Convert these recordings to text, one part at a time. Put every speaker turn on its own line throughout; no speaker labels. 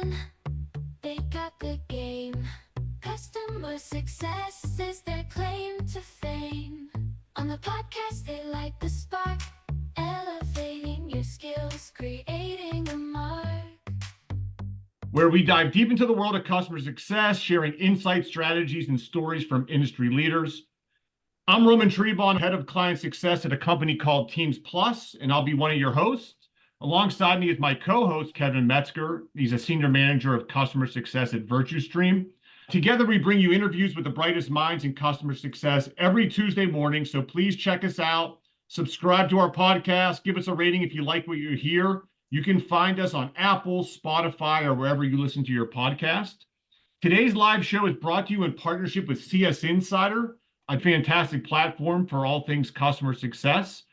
man, they got the game. Customer success is their claim to fame. On the podcast, they light the spark, elevating your skills, creating a mark.
Where we dive deep into the world of customer success, sharing insights, strategies, and stories from industry leaders. I'm Roman Trebon, head of client success at a company called Teams Plus, and I'll be one of your hosts. Alongside me is my co-host, Kevin Metzger. He's a senior manager of customer success at VirtuStream. Together, we bring you interviews with the brightest minds in customer success every Tuesday morning. So please check us out, subscribe to our podcast, give us a rating if you like what you hear. You can find us on Apple, Spotify, or wherever you listen to your podcast. Today's live show is brought to you in partnership with CSInsider, a fantastic platform for all things customer success.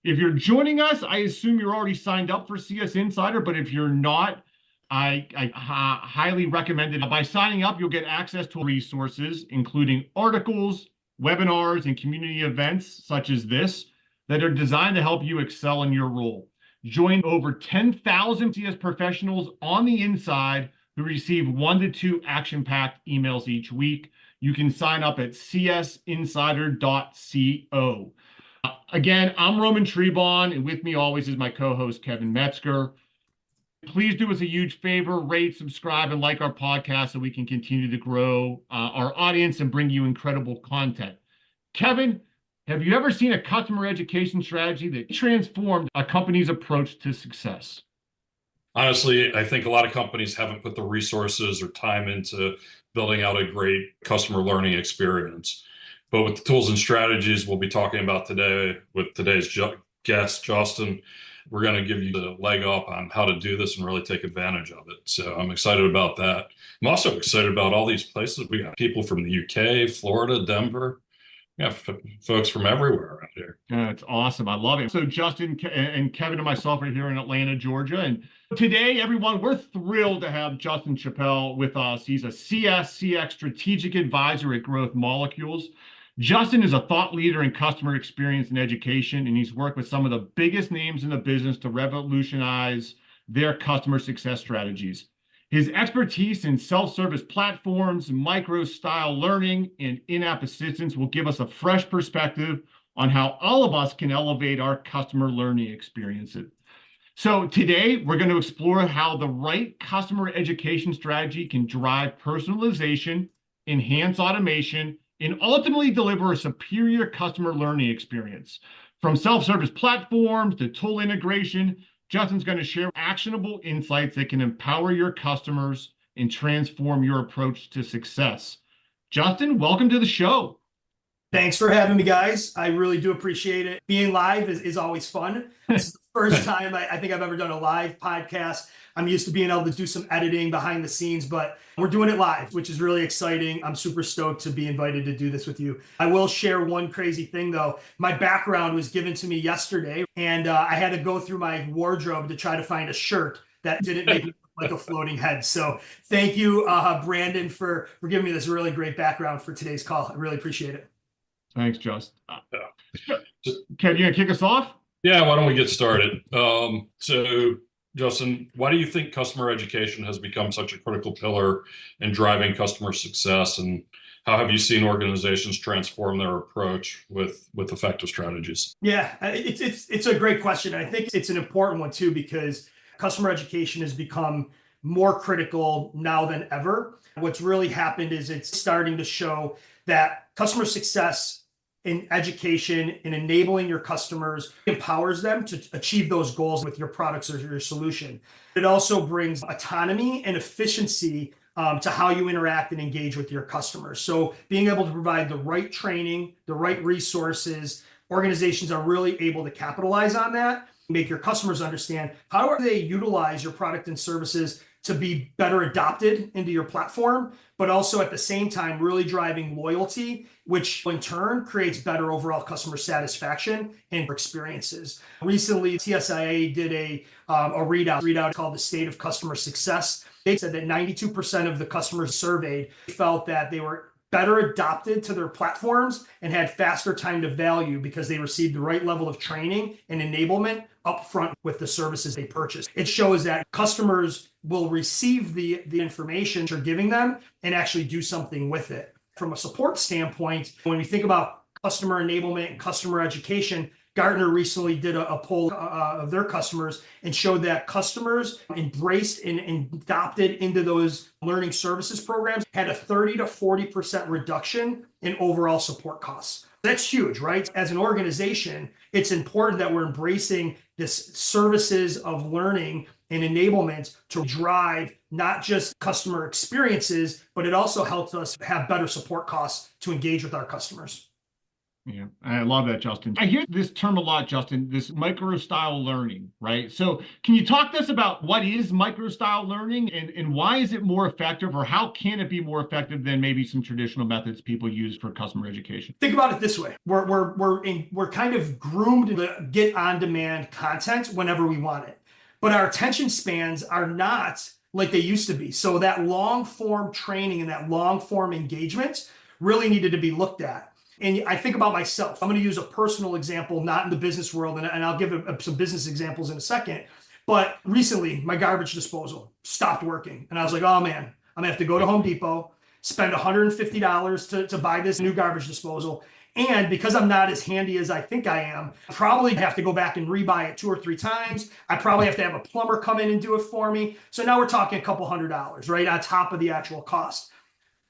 If you're joining us, I assume you're already signed up for CSInsider, but if you're not, I highly recommend it. By signing up, you'll get access to resources, including articles, webinars, and community events such as this that are designed to help you excel in your role. Join over 10,000 CS professionals on the inside who receive 1 to 2 action-packed emails each week. You can sign up at CSInsider.co. Again, I'm Roman Trebon, and with me always is my co-host, Kevin Metzger. Please do us a huge favor, rate, subscribe, and like our podcast so we can continue to grow our audience and bring you incredible content. Kevin, have you ever seen a customer education strategy that transformed a company's approach to success?
Honestly, I think a lot of companies haven't put the resources or time into building out a great customer learning experience. But with the tools and strategies we'll be talking about today with today's guest, Justin, we're going to give you the leg up on how to do this and really take advantage of it. So I'm excited about that. I'm also excited about all these places. We got people from the UK, Florida, Denver. Yeah, folks from everywhere around here.
It's awesome. I love it. So Justin and Kevin and myself are here in Atlanta, Georgia. And today, everyone, we're thrilled to have Justin Chappell with us. He's a CSCX Strategic Advisor at Growth Molecules. Justin is a thought leader in customer experience and education, and he's worked with some of the biggest names in the business to revolutionize their customer success strategies. His expertise in self-service platforms, micro-style learning, and in-app assistance will give us a fresh perspective on how all of us can elevate our customer learning experiences. So today, we're going to explore how the right customer education strategy can drive personalization, enhance automation, and ultimately deliver a superior customer learning experience. From self-service platforms to tool integration, Justin's going to share actionable insights that can empower your customers and transform your approach to success. Justin, welcome to the show.
Thanks for having me, guys. I really do appreciate it. Being live is always fun. This is the first time I think I've ever done a live podcast. I'm used to being able to do some editing behind the scenes, but we're doing it live, which is really exciting. I'm super stoked to be invited to do this with you. I will share one crazy thing, though. My background was given to me yesterday, and I had to go through my wardrobe to try to find a shirt that didn't make me look like a floating head. So thank you, Brandon, for giving me this really great background for today's call. I really appreciate it.
Thanks, Justin. Kev, you gonna kick us off?
Yeah, why don't we get started? So, Justin, why do you think customer education has become such a critical pillar in driving customer success, and how have you seen organizations transform their approach with effective strategies?
Yeah, it's a great question. I think it's an important one too, because customer education has become more critical now than ever. What's really happened is it's starting to show that customer success in education and enabling your customers empowers them to achieve those goals with your products or your solution. It also brings autonomy and efficiency to how you interact and engage with your customers. So being able to provide the right training, the right resources, organizations are really able to capitalize on that, make your customers understand how they utilize your product and services to be better adopted into your platform, but also at the same time really driving loyalty, which in turn creates better overall customer satisfaction and experiences. Recently, TSIA did a readout called the State of Customer Success. They said that 92% of the customers surveyed felt that they were better adopted to their platforms and had faster time to value because they received the right level of training and enablement upfront with the services they purchase. It shows that customers will receive the information you're giving them and actually do something with it. From a support standpoint, when we think about customer enablement and customer education, Gartner recently did a poll of their customers and showed that customers embraced and adopted into those learning services programs had a 30 to 40% reduction in overall support costs. That's huge, right? As an organization, it's important that we're embracing this services of learning and enablement to drive not just customer experiences, but it also helps us have better support costs to engage with our customers.
Yeah, I love that, Justin. I hear this term a lot, Justin, this micro-style learning, right? So can you talk to us about what is micro-style learning and why is it more effective, or how can it be more effective than maybe some traditional methods people use for customer education?
Think about it this way. We're kind of groomed to get on-demand content whenever we want it, but our attention spans are not like they used to be. So that long-form training and that long-form engagement really needed to be looked at. And I think about myself. I'm going to use a personal example, not in the business world, and I'll give some business examples in a second. But recently, my garbage disposal stopped working. And I was like, oh man, I'm going to have to go to Home Depot, spend $150 to buy this new garbage disposal. And because I'm not as handy as I think I am, I probably have to go back and rebuy it 2 or 3 times. I probably have to have a plumber come in and do it for me. So now we're talking a couple $100s, right, on top of the actual cost.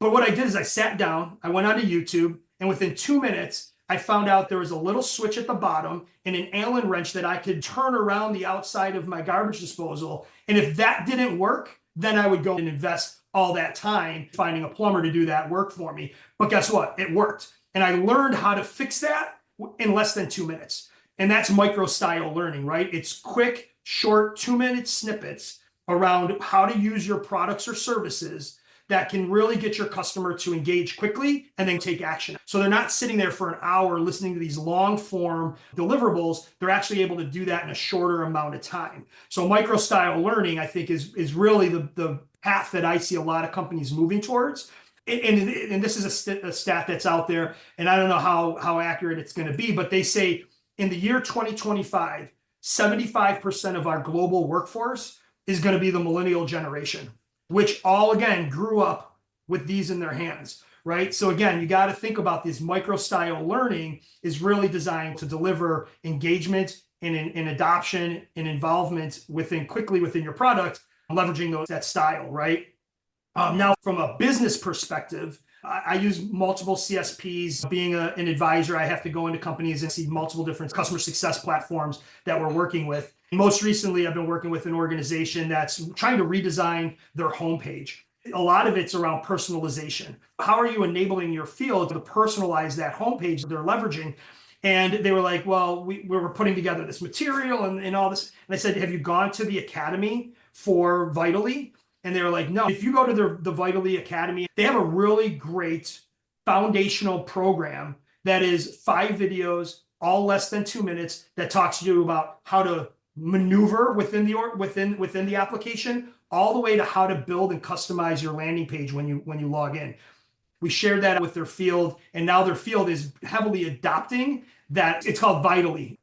But what I did is I sat down, I went onto YouTube, and within 2 minutes, I found out there was a little switch at the bottom and an Allen wrench that I could turn around the outside of my garbage disposal. And if that didn't work, then I would go and invest all that time finding a plumber to do that work for me. But guess what? It worked. And I learned how to fix that in less than 2 minutes. And that's micro-style learning, right? It's quick, short, 2-minute snippets around how to use your products or services that can really get your customer to engage quickly and then take action. So they're not sitting there for an hour listening to these long form deliverables. They're actually able to do that in a shorter amount of time. So micro-style learning, I think, is really the path that I see a lot of companies moving towards. And this is a stat that's out there, and I don't know how accurate it's going to be, but they say in the year 2025, 75% of our global workforce is going to be the millennial generation, which all, again, grew up with these in their hands, right? So again, you got to think about this micro-style learning is really designed to deliver engagement and adoption and involvement quickly within your product, leveraging that style, right? Now, from a business perspective, I use multiple CSPs. Being an advisor, I have to go into companies and see multiple different customer success platforms that we're working with. Most recently, I've been working with an organization that's trying to redesign their homepage. A lot of it's around personalization. How are you enabling your field to personalize that homepage that they're leveraging? And they were like, well, we were putting together this material and all this. And I said, have you gone to the Academy for Vitally? And they were like, no. If you go to the Vitally Academy, they have a really great foundational program that is 5 videos, all less than 2 minutes, that talks to you about how to maneuver within the application, all the way to how to build and customize your landing page when you log in. We shared that with their field, and now their field is heavily adopting that. It's called Vitally.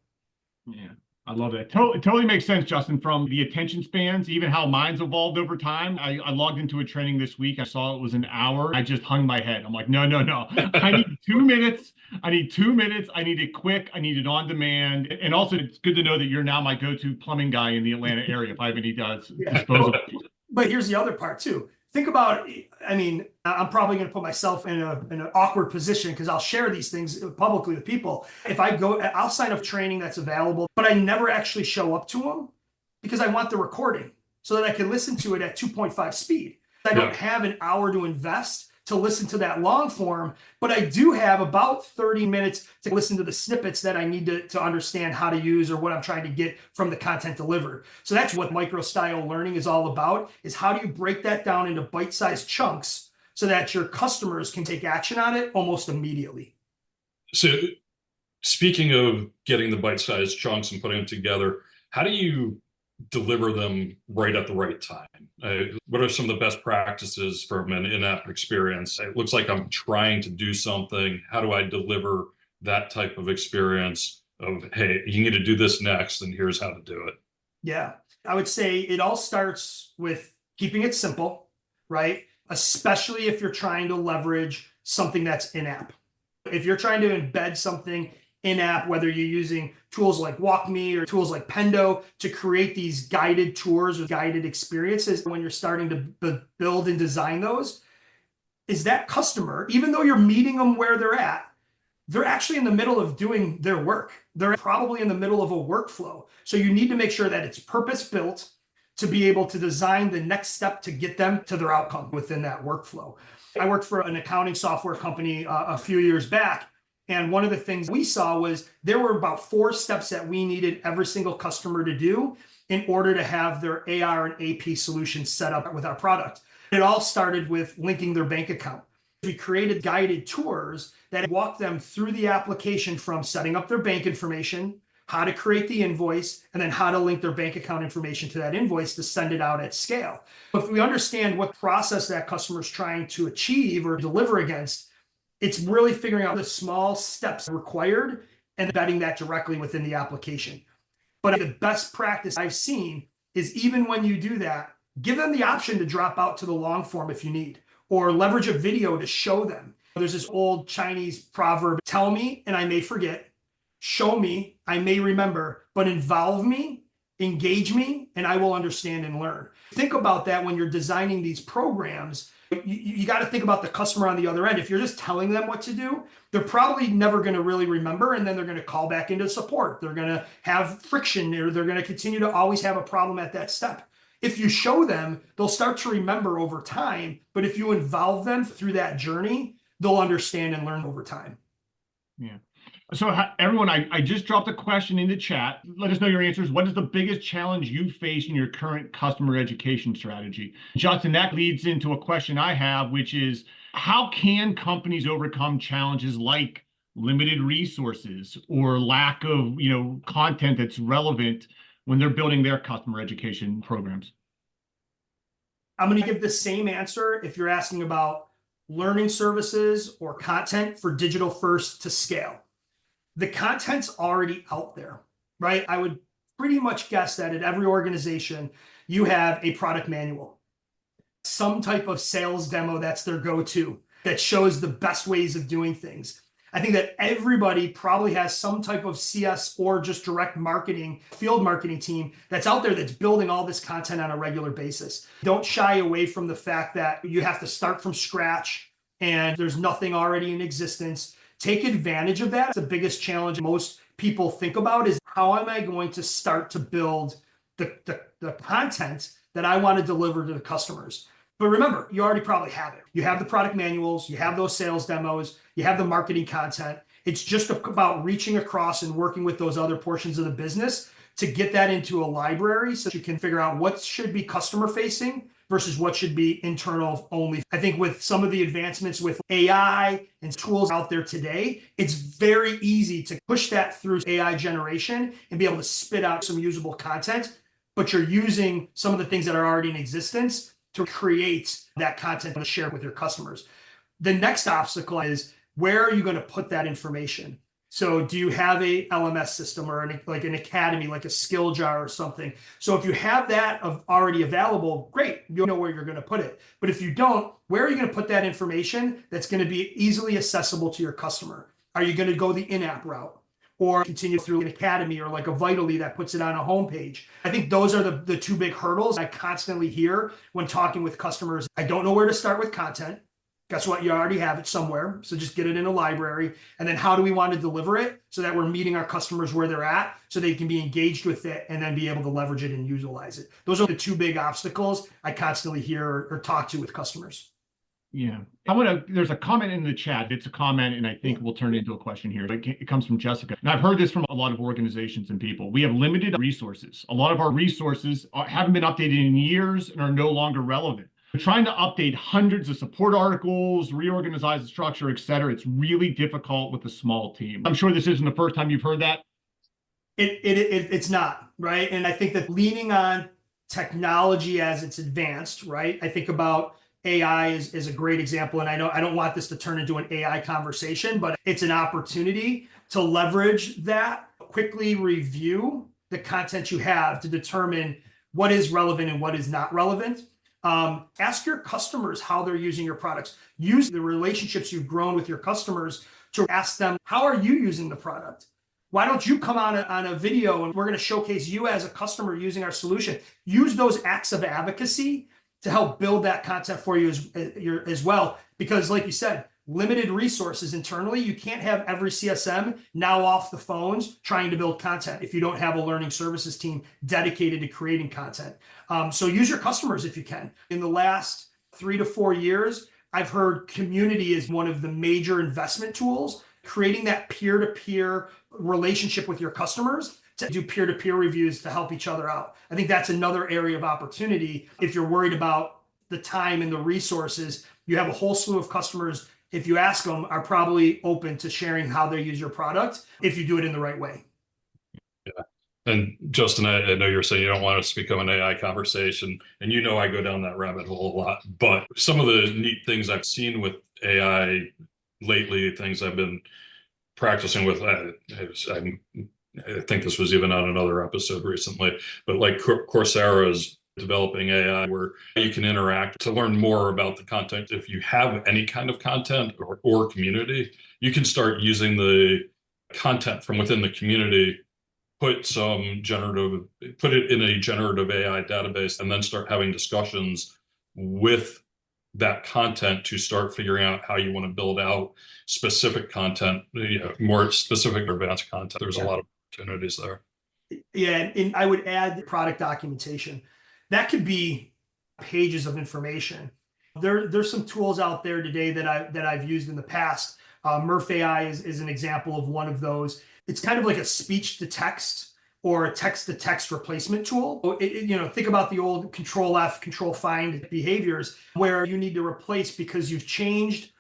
Yeah, I love it. Totally makes sense, Justin, from the attention spans, even how mine's evolved over time. I logged into a training this week. I saw it was an hour. I just hung my head. I'm like, no. I need 2 minutes. I need it quick. I need it on demand. And also, it's good to know that you're now my go-to plumbing guy in the Atlanta area if I have any disposal.
But here's the other part too. Think about, I mean, I'm probably going to put myself in an awkward position because I'll share these things publicly with people. If I go, I'll sign up training that's available, but I never actually show up to them because I want the recording so that I can listen to it at 2.5 speed. I don't have an hour to invest to listen to that long form, but I do have about 30 minutes to listen to the snippets that I need to understand how to use or what I'm trying to get from the content delivered. So that's what micro-style learning is all about, is how do you break that down into bite-sized chunks so that your customers can take action on it almost immediately.
So speaking of getting the bite-sized chunks and putting them together, how do you deliver them right at the right time? What are some of the best practices from an in-app experience? It looks like I'm trying to do something. How do I deliver that type of experience of, hey, you need to do this next, and here's how to do it.
Yeah, I would say it all starts with keeping it simple, right? Especially if you're trying to leverage something that's in-app. If you're trying to embed something in-app, whether you're using tools like WalkMe or tools like Pendo to create these guided tours or guided experiences, when you're starting to build and design those, is that customer, even though you're meeting them where they're actually in the middle of doing their work. They're probably in the middle of a workflow. So you need to make sure that it's purpose-built to be able to design the next step to get them to their outcome within that workflow. I worked for an accounting software company a few years back, and one of the things we saw was there were about 4 steps that we needed every single customer to do in order to have their AR and AP solution set up with our product. It all started with linking their bank account. We created guided tours that walk them through the application from setting up their bank information, how to create the invoice, and then how to link their bank account information to that invoice to send it out at scale. If we understand what process that customer is trying to achieve or deliver against, it's really figuring out the small steps required and embedding that directly within the application. But the best practice I've seen is even when you do that, give them the option to drop out to the long form if you need, or leverage a video to show them. There's this old Chinese proverb, tell me and I may forget, show me, I may remember, but involve me, engage me, and I will understand and learn. Think about that when you're designing these programs. You got to think about the customer on the other end. If you're just telling them what to do, they're probably never going to really remember, and then they're going to call back into support. They're going to have friction, or they're going to continue to always have a problem at that step. If you show them, they'll start to remember over time, but if you involve them through that journey, they'll understand and learn over time.
Yeah. So everyone, I just dropped a question in the chat. Let us know your answers. What is the biggest challenge you face in your current customer education strategy? Justin, that leads into a question I have, which is, how can companies overcome challenges like limited resources or lack of, content that's relevant when they're building their customer education programs?
I'm going to give the same answer if you're asking about learning services or content for digital first to scale. The content's already out there, right? I would pretty much guess that at every organization, you have a product manual, some type of sales demo that's their go-to that shows the best ways of doing things. I think that everybody probably has some type of CS or just direct marketing, field marketing team that's out there that's building all this content on a regular basis. Don't shy away from the fact that you have to start from scratch and there's nothing already in existence. Take advantage of that. The biggest challenge most people think about is, how am I going to start to build the content that I want to deliver to the customers? But remember, you already probably have it. You have the product manuals, you have those sales demos, you have the marketing content. It's just about reaching across and working with those other portions of the business to get that into a library so you can figure out what should be customer facing versus what should be internal only. I think with some of the advancements with AI and tools out there today, it's very easy to push that through AI generation and be able to spit out some usable content, but you're using some of the things that are already in existence to create that content to share with your customers. The next obstacle is, where are you going to put that information? So do you have a LMS system or like an academy, like a skill jar or something? So if you have that already available, great, you'll know where you're going to put it. But if you don't, where are you going to put that information that's going to be easily accessible to your customer? Are you going to go the in-app route, or continue through an academy or like a Vitally that puts it on a homepage? I think those are the 2 big hurdles I constantly hear when talking with customers. I don't know where to start with content. Guess what? You already have it somewhere. So just get it in a library. And then how do we want to deliver it so that we're meeting our customers where they're at so they can be engaged with it and then be able to leverage it and utilize it? Those are the 2 big obstacles I constantly hear or talk to with customers.
Yeah. There's a comment in the chat. It's a comment, and I think we'll turn it into a question here. It comes from Jessica. And I've heard this from a lot of organizations and people. We have limited resources. A lot of our resources haven't been updated in years and are no longer relevant. We're trying to update hundreds of support articles, reorganize the structure, et cetera. It's really difficult with a small team. I'm sure this isn't the first time you've heard that.
It's not, right? And I think that leaning on technology as it's advanced, right? I think about AI is a great example. And I don't want this to turn into an AI conversation, but it's an opportunity to leverage that quickly review the content you have to determine what is relevant and what is not relevant. Ask your customers how they're using your products. Use the relationships you've grown with your customers to ask them, how are you using the product? Why don't you come on a video and we're going to showcase you as a customer using our solution? Use those acts of advocacy to help build that content for you as well. Because like you said, limited resources internally. You can't have every CSM now off the phones trying to build content if you don't have a learning services team dedicated to creating content. So use your customers if you can. In the last 3 to 4 years, I've heard community is one of the major investment tools, creating that peer-to-peer relationship with your customers to do peer-to-peer reviews to help each other out. I think that's another area of opportunity. If you're worried about the time and the resources, you have a whole slew of customers, if you ask them, are probably open to sharing how they use your product if you do it in the right way.
Yeah. And Justin, I know you're saying you don't want us to become an AI conversation, and you know I go down that rabbit hole a lot. But some of the neat things I've seen with AI lately, things I've been practicing with, I think this was even on another episode recently, but like Coursera's developing AI where you can interact to learn more about the content. If you have any kind of content or community, you can start using the content from within the community, put it in a generative AI database, and then start having discussions with that content to start figuring out how you want to build out specific content, more specific or advanced content. There's a lot of opportunities there.
Yeah, and I would add product documentation. That could be pages of information. There's some tools out there today that I've used in the past. Murph AI is an example of one of those. It's kind of like a speech to text or a text to text replacement tool. Think about the old Control F, Control Find behaviors where you need to replace because you've changed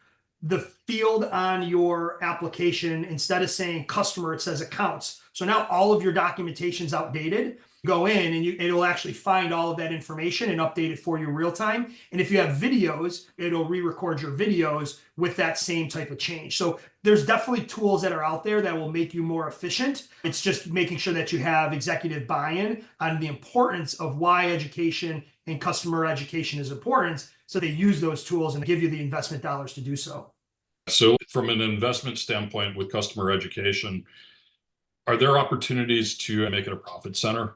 the field on your application. Instead of saying customer, it says accounts. So now all of your documentation's outdated. Go in and it'll actually find all of that information and update it for you real time. And if you have videos, it'll re-record your videos with that same type of change. So there's definitely tools that are out there that will make you more efficient. It's just making sure that you have executive buy-in on the importance of why education and customer education is important. So they use those tools and give you the investment dollars to do so.
So from an investment standpoint with customer education, are there opportunities to make it a profit center?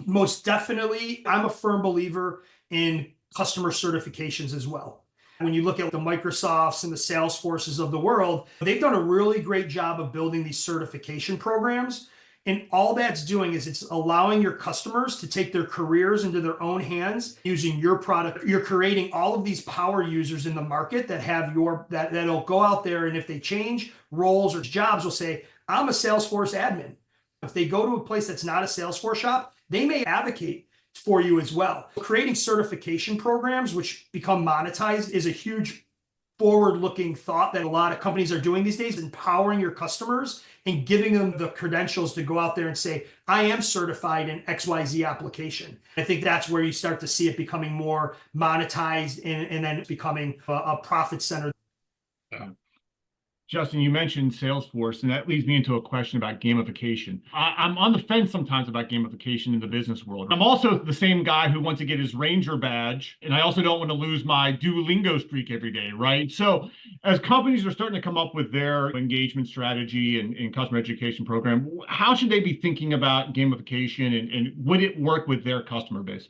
Most definitely. I'm a firm believer in customer certifications as well. When you look at the Microsofts and the Salesforces of the world, they've done a really great job of building these certification programs. And all that's doing is it's allowing your customers to take their careers into their own hands using your product. You're creating all of these power users in the market that have that'll go out there, and if they change roles or jobs, will say, I'm a Salesforce admin. If they go to a place that's not a Salesforce shop, they may advocate for you as well. Creating certification programs which become monetized is a huge forward-looking thought that a lot of companies are doing these days, empowering your customers and giving them the credentials to go out there and say, I am certified in XYZ application. I think that's where you start to see it becoming more monetized and then becoming a profit center.
Justin, you mentioned Salesforce, and that leads me into a question about gamification. I'm on the fence sometimes about gamification in the business world. I'm also the same guy who wants to get his Ranger badge, and I also don't want to lose my Duolingo streak every day, right? So as companies are starting to come up with their engagement strategy and customer education program, how should they be thinking about gamification, and would it work with their customer base?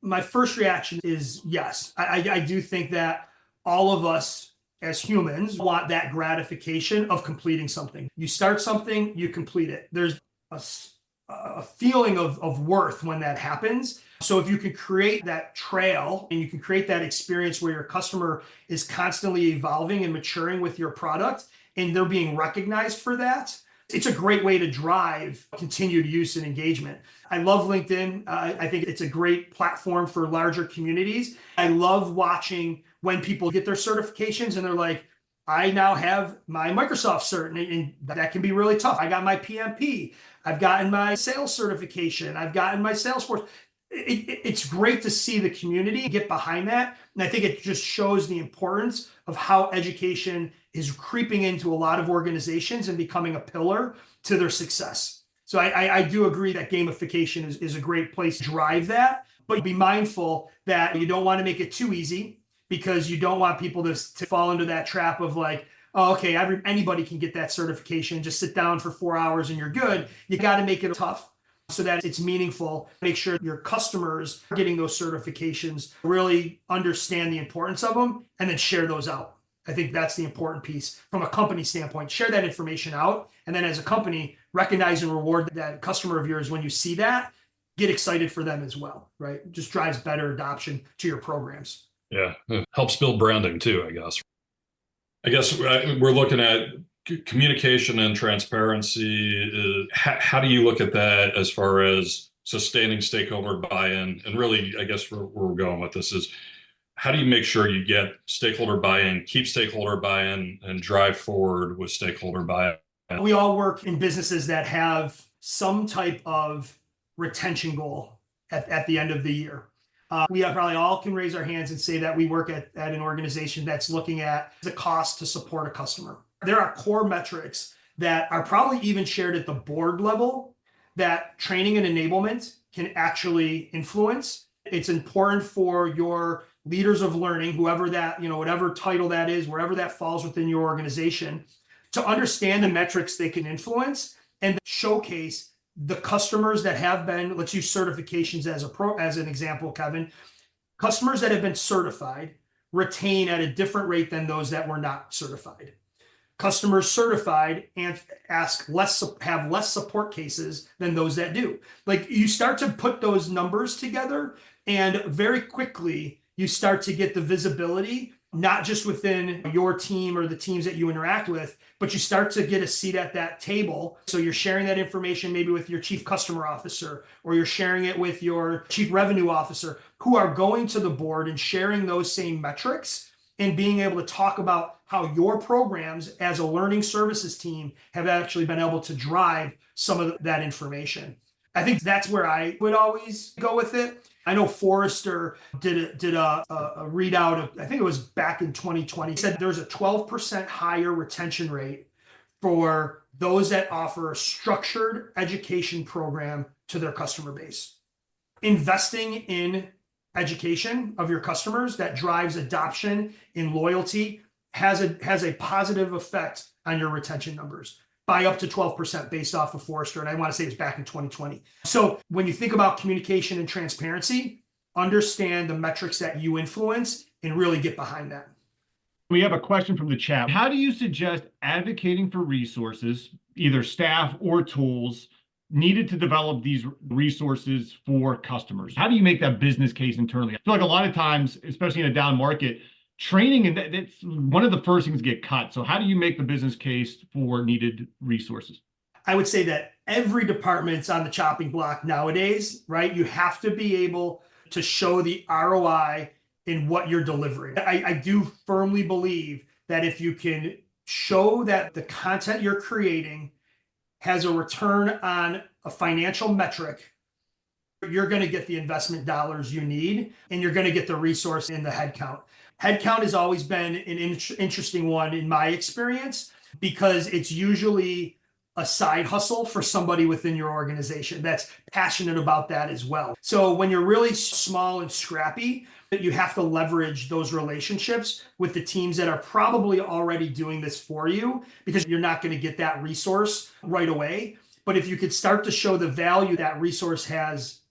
My first reaction is yes. I do think that all of us as humans want that gratification of completing something. You start something, you complete it. There's a feeling of worth when that happens. So if you can create that trail and you can create that experience where your customer is constantly evolving and maturing with your product and they're being recognized for that, it's a great way to drive continued use and engagement. I love LinkedIn. I think it's a great platform for larger communities. I love watching when people get their certifications and they're like, I now have my Microsoft cert, and that can be really tough. I got my PMP. I've gotten my sales certification. I've gotten my Salesforce. it's great to see the community get behind that. And I think it just shows the importance of how education is creeping into a lot of organizations and becoming a pillar to their success. So I do agree that gamification is a great place to drive that, but be mindful that you don't want to make it too easy, because you don't want people to fall into that trap of like, oh, okay, anybody can get that certification. Just sit down for 4 hours and you're good. You got to make it tough so that it's meaningful. Make sure your customers are getting those certifications, really understand the importance of them, and then share those out. I think that's the important piece from a company standpoint. Share that information out. And then as a company, recognize and reward that customer of yours when you see that. Get excited for them as well, right? It just drives better adoption to your programs.
Yeah, it helps build branding too, I guess. We're looking at communication and transparency. How do you look at that as far as sustaining stakeholder buy-in? And really, I guess where we're going with this is, how do you make sure you get stakeholder buy-in, keep stakeholder buy-in, and drive forward with stakeholder buy-in?
We all work in businesses that have some type of retention goal at the end of the year. We probably all can raise our hands and say that we work at an organization that's looking at the cost to support a customer. There are core metrics that are probably even shared at the board level that training and enablement can actually influence. It's important for your leaders of learning, whoever that, whatever title that is, wherever that falls within your organization, to understand the metrics they can influence and showcase the customers that have been, let's use certifications as an example, Kevin. Customers that have been certified retain at a different rate than those that were not certified. Customers certified and have less support cases than those that do. Like, you start to put those numbers together, and very quickly you start to get the visibility, not just within your team or the teams that you interact with, but you start to get a seat at that table. So you're sharing that information maybe with your chief customer officer, or you're sharing it with your chief revenue officer, who are going to the board and sharing those same metrics and being able to talk about how your programs as a learning services team have actually been able to drive some of that information. I think that's where I would always go with it. I know Forrester did a readout of, I think it was back in 2020, said there's a 12% higher retention rate for those that offer a structured education program to their customer base. Investing in education of your customers that drives adoption and loyalty has a positive effect on your retention numbers by up to 12% based off of Forrester. And I want to say it's back in 2020. So when you think about communication and transparency, understand the metrics that you influence and really get behind that.
We have a question from the chat. How do you suggest advocating for resources, either staff or tools, needed to develop these resources for customers? How do you make that business case internally? I feel like a lot of times, especially in a down market, training, and that's one of the first things to get cut. So how do you make the business case for needed resources?
I would say that every department's on the chopping block nowadays, right? You have to be able to show the ROI in what you're delivering. I do firmly believe that if you can show that the content you're creating has a return on a financial metric, you're going to get the investment dollars you need, and you're going to get the resource in the headcount. Headcount has always been an interesting one in my experience, because it's usually a side hustle for somebody within your organization that's passionate about that as well. So when you're really small and scrappy, you have to leverage those relationships with the teams that are probably already doing this for you, because you're not going to get that resource right away. But if you could start to show the value that resource has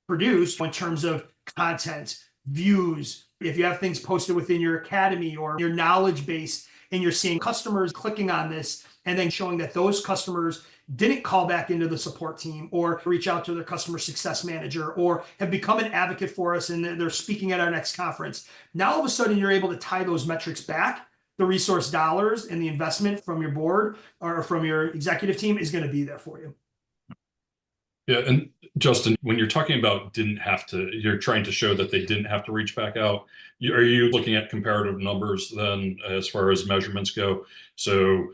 produced in terms of content, views, if you have things posted within your academy or your knowledge base, and you're seeing customers clicking on this and then showing that those customers didn't call back into the support team or reach out to their customer success manager or have become an advocate for us and they're speaking at our next conference. Now, all of a sudden, you're able to tie those metrics back. The resource dollars and the investment from your board or from your executive team is going to be there for you.
Yeah. And Justin, when you're talking about you're trying to show that they didn't have to reach back out. Are you looking at comparative numbers then as far as measurements go? So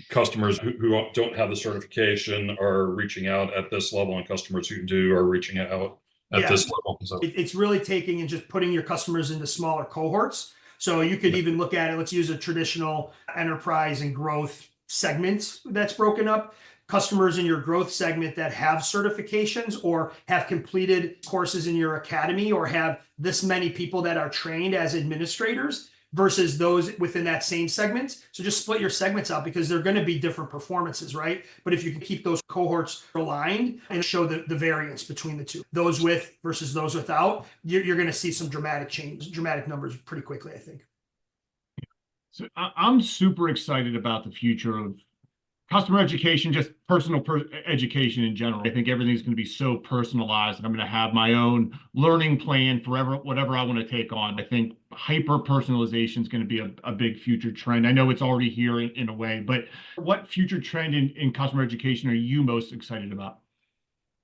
customers who don't have the certification are reaching out at this level, and customers who do are reaching out at this level. So.
It's really taking and just putting your customers into smaller cohorts. So you could even look at it, let's use a traditional enterprise and growth segment that's broken up. Customers in your growth segment that have certifications or have completed courses in your academy or have this many people that are trained as administrators versus those within that same segment. So just split your segments out because they're going to be different performances, right? But if you can keep those cohorts aligned and show the variance between the two, those with versus those without, you're going to see some dramatic change, dramatic numbers pretty quickly, I think.
So I'm super excited about the future of customer education, just personal education in general. I think everything's going to be so personalized, and I'm going to have my own learning plan forever, whatever I want to take on. I think hyper personalization is going to be a big future trend. I know it's already here in a way, but what future trend in customer education are you most excited about?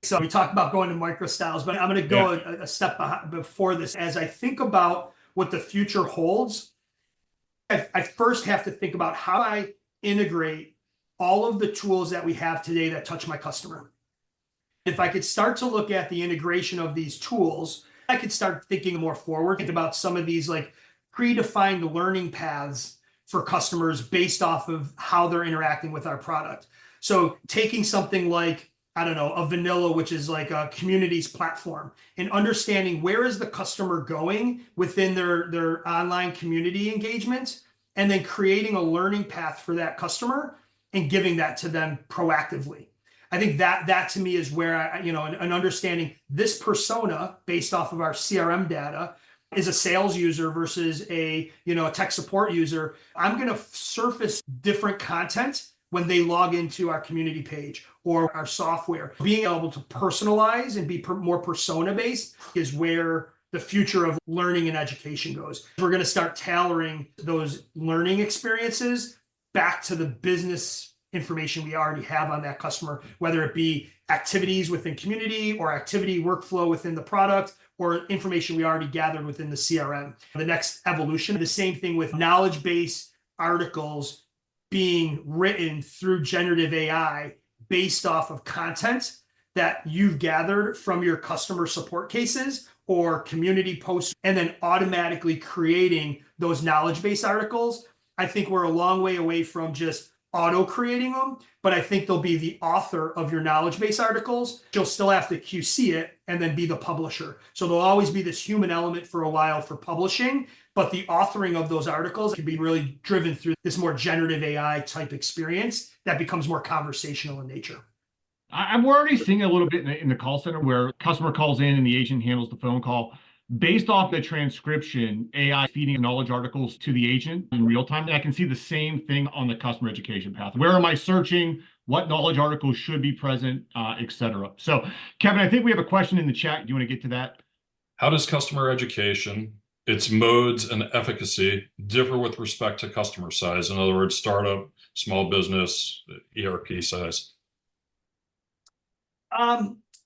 So we talked about going to micro styles, but I'm going to go a step before this. As I think about what the future holds, I first have to think about how I integrate all of the tools that we have today that touch my customer. If I could start to look at the integration of these tools, I could start thinking more forward, think about some of these like predefined learning paths for customers based off of how they're interacting with our product. So taking something like, I don't know, a vanilla, which is like a communities platform, and understanding where is the customer going within their online community engagement, and then creating a learning path for that customer and giving that to them proactively. I think that to me is where an understanding this persona based off of our CRM data is a sales user versus a tech support user. I'm going to surface different content when they log into our community page or our software. Being able to personalize and be more persona based is where the future of learning and education goes. We're going to start tailoring those learning experiences back to the business information we already have on that customer, whether it be activities within community or activity workflow within the product or information we already gathered within the CRM. The next evolution, the same thing with knowledge-based articles being written through generative AI based off of content that you've gathered from your customer support cases or community posts, and then automatically creating those knowledge-based articles. I think we're a long way away from just auto creating them, but I think they'll be the author of your knowledge-based articles. You'll still have to QC it and then be the publisher. So there'll always be this human element for a while for publishing, but the authoring of those articles can be really driven through this more generative AI type experience that becomes more conversational in nature.
I'm already seeing a little bit in the call center where customer calls in and the agent handles the phone call. Based off the transcription, AI feeding knowledge articles to the agent in real time. And I can see the same thing on the customer education path. Where am I searching? What knowledge articles should be present, et cetera. So, Kevin, I think we have a question in the chat. Do you want to get to that?
How does customer education, its modes and efficacy, differ with respect to customer size? In other words, startup, small business, ERP size?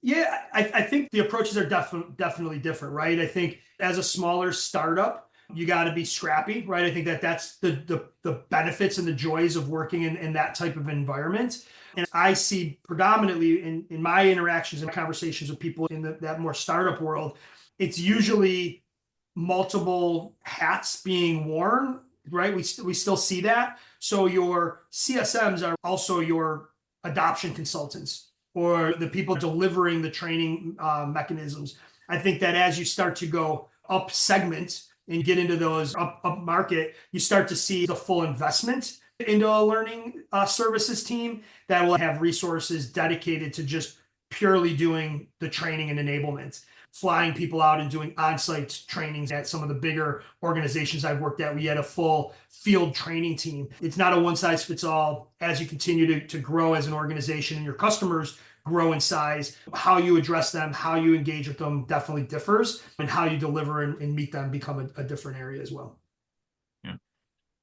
Yeah, I think the approaches are definitely different, right? I think as a smaller startup, you got to be scrappy, right? I think that's the benefits and the joys of working in that type of environment. And I see predominantly in my interactions and conversations with people in that more startup world, it's usually multiple hats being worn, right? We still see that. So your CSMs are also your adoption consultants, or the people delivering the training mechanisms. I think that as you start to go up segment and get into those up market, you start to see the full investment into a learning services team that will have resources dedicated to just purely doing the training and enablement, flying people out and doing on-site trainings. At some of the bigger organizations I've worked at, we had a full field training team. It's not a one-size-fits-all. As you continue to grow as an organization and your customers grow in size, how you address them, how you engage with them definitely differs, and how you deliver and meet them become a different area as well.
Yeah.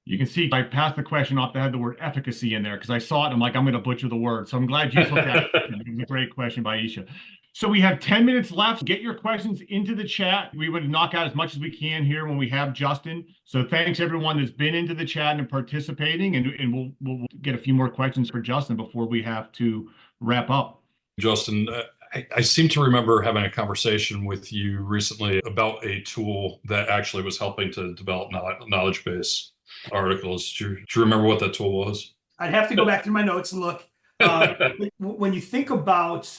You can see I passed the question off that had the word efficacy in there because I saw it and I'm like, I'm going to butcher the word. So I'm glad you took that. It was a great question by Isha. So we have 10 minutes left. Get your questions into the chat. We would knock out as much as we can here when we have Justin. So thanks everyone that's been into the chat and participating, and we'll get a few more questions for Justin before we have to wrap up.
Justin, I seem to remember having a conversation with you recently about a tool that actually was helping to develop knowledge base articles. Do you remember what that tool was?
I'd have to go back through my notes and look. When you think about,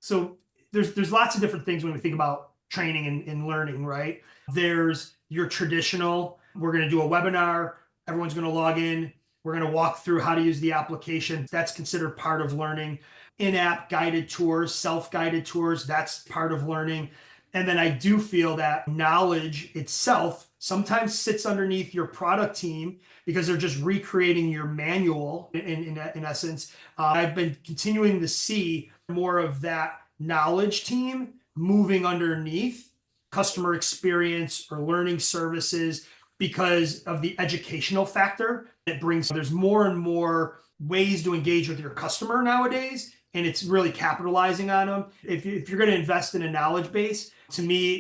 so there's lots of different things when we think about training and learning, right? There's your traditional, we're going to do a webinar, everyone's going to log in, we're going to walk through how to use the application. That's considered part of learning. In-app guided tours, self-guided tours, that's part of learning. And then I do feel that knowledge itself sometimes sits underneath your product team because they're just recreating your manual in essence. I've been continuing to see more of that knowledge team moving underneath customer experience or learning services because of the educational factor it brings. There's more and more ways to engage with your customer nowadays, and it's really capitalizing on them. If you're going to invest in a knowledge base, to me,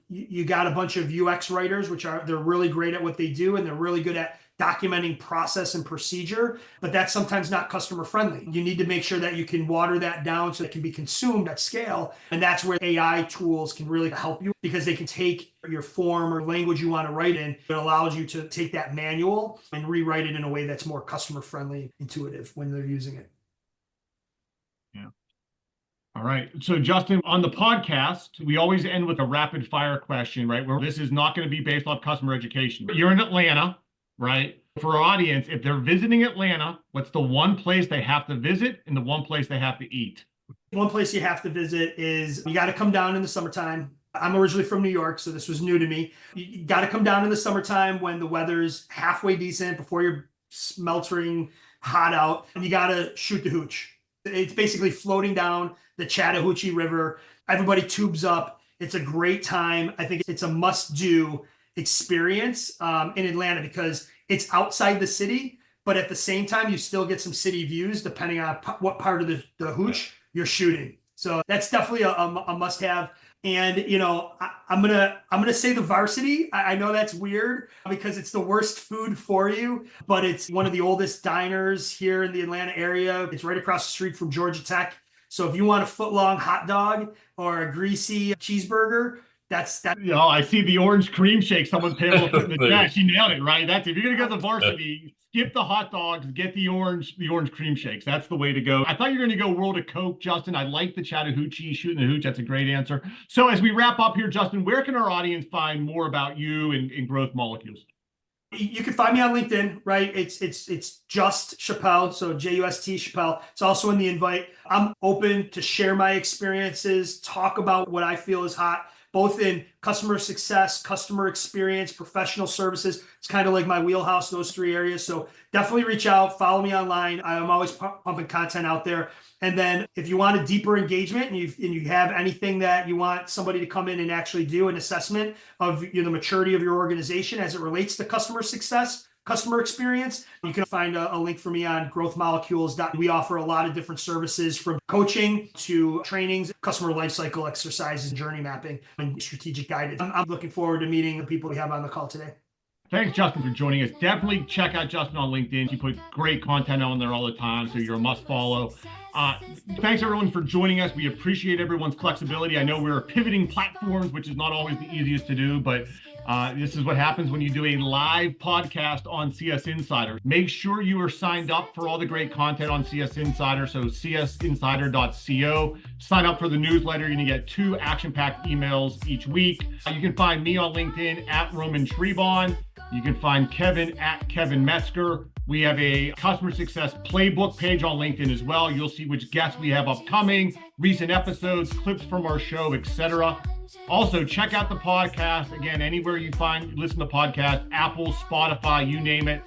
you got a bunch of UX writers, they're really great at what they do, and they're really good at documenting process and procedure, but that's sometimes not customer friendly. You need to make sure that you can water that down so it can be consumed at scale. And that's where AI tools can really help you, because they can take your form or language you want to write in. It allows you to take that manual and rewrite it in a way that's more customer friendly, intuitive when they're using it.
Yeah. All right. So Justin, on the podcast, we always end with a rapid fire question, right? Where this is not going to be based off customer education. You're in Atlanta, right? For our audience, if they're visiting Atlanta, what's the one place they have to visit and the one place they have to eat?
One place you have to visit is, you got to come down in the summertime. I'm originally from New York, so this was new to me. You got to come down in the summertime when the weather's halfway decent, before you're smeltering hot out, and you got to shoot the hooch. It's basically floating down the Chattahoochee River. Everybody tubes up. It's a great time. I think it's a must-do experience in Atlanta because it's outside the city, but at the same time, you still get some city views depending on what part of the hooch you're shooting. So that's definitely a must-have. And I'm gonna say the Varsity. I know that's weird because it's the worst food for you, but it's one of the oldest diners here in the Atlanta area. It's right across the street from Georgia Tech. So if you want a foot-long hot dog or a greasy cheeseburger, that's that.
I see the orange cream shake someone put in the chat. She nailed it, right? That's, if you're gonna go to the Varsity, skip the hot dogs, get the orange cream shakes. That's the way to go. I thought you were gonna go World of Coke, Justin. I like the Chattahoochee, shooting the hooch. That's a great answer. So as we wrap up here, Justin, where can our audience find more about you and Growth Molecules?
You can find me on LinkedIn, right? It's Just Chappell, so J-U-S-T Chappell. It's also in the invite. I'm open to share my experiences, talk about what I feel is hot, both in customer success, customer experience, professional services. It's kind of like my wheelhouse, those three areas. So definitely reach out, follow me online. I'm always pumping content out there. And then if you want a deeper engagement and you have anything that you want somebody to come in and actually do an assessment of the maturity of your organization as it relates to customer success, customer experience, you can find a link for me on Growth Molecules. We offer a lot of different services, from coaching to trainings, customer lifecycle exercises, journey mapping, and strategic guidance. I'm looking forward to meeting the people we have on the call today.
Thanks, Justin, for joining us. Definitely check out Justin on LinkedIn. He put great content on there all the time, so you're a must follow. Thanks, everyone, for joining us. We appreciate everyone's flexibility. I know we're pivoting platforms, which is not always the easiest to do, but this is what happens when you do a live podcast on CSInsider. Make sure you are signed up for all the great content on CSInsider, so CSInsider.co. Sign up for the newsletter. You're going to get 2 action-packed emails each week. You can find me on LinkedIn at Roman Trebon. You can find Kevin at Kevin Metzger. We have a customer success playbook page on LinkedIn as well. You'll see which guests we have upcoming, recent episodes, clips from our show, etc. Also, check out the podcast. Again, anywhere you listen to podcasts, Apple, Spotify, you name it.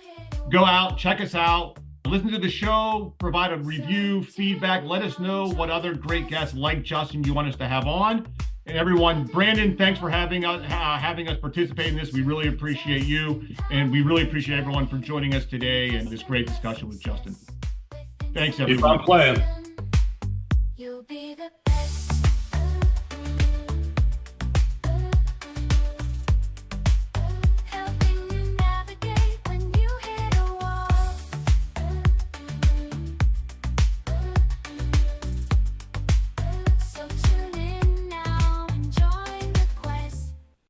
Go out, check us out, listen to the show, provide a review, feedback. Let us know what other great guests like Justin you want us to have on. And everyone, Brandon, thanks for having us participate in this. We really appreciate you, and we really appreciate everyone for joining us today and this great discussion with Justin. Thanks, everyone.
Keep on playing.
You'll be the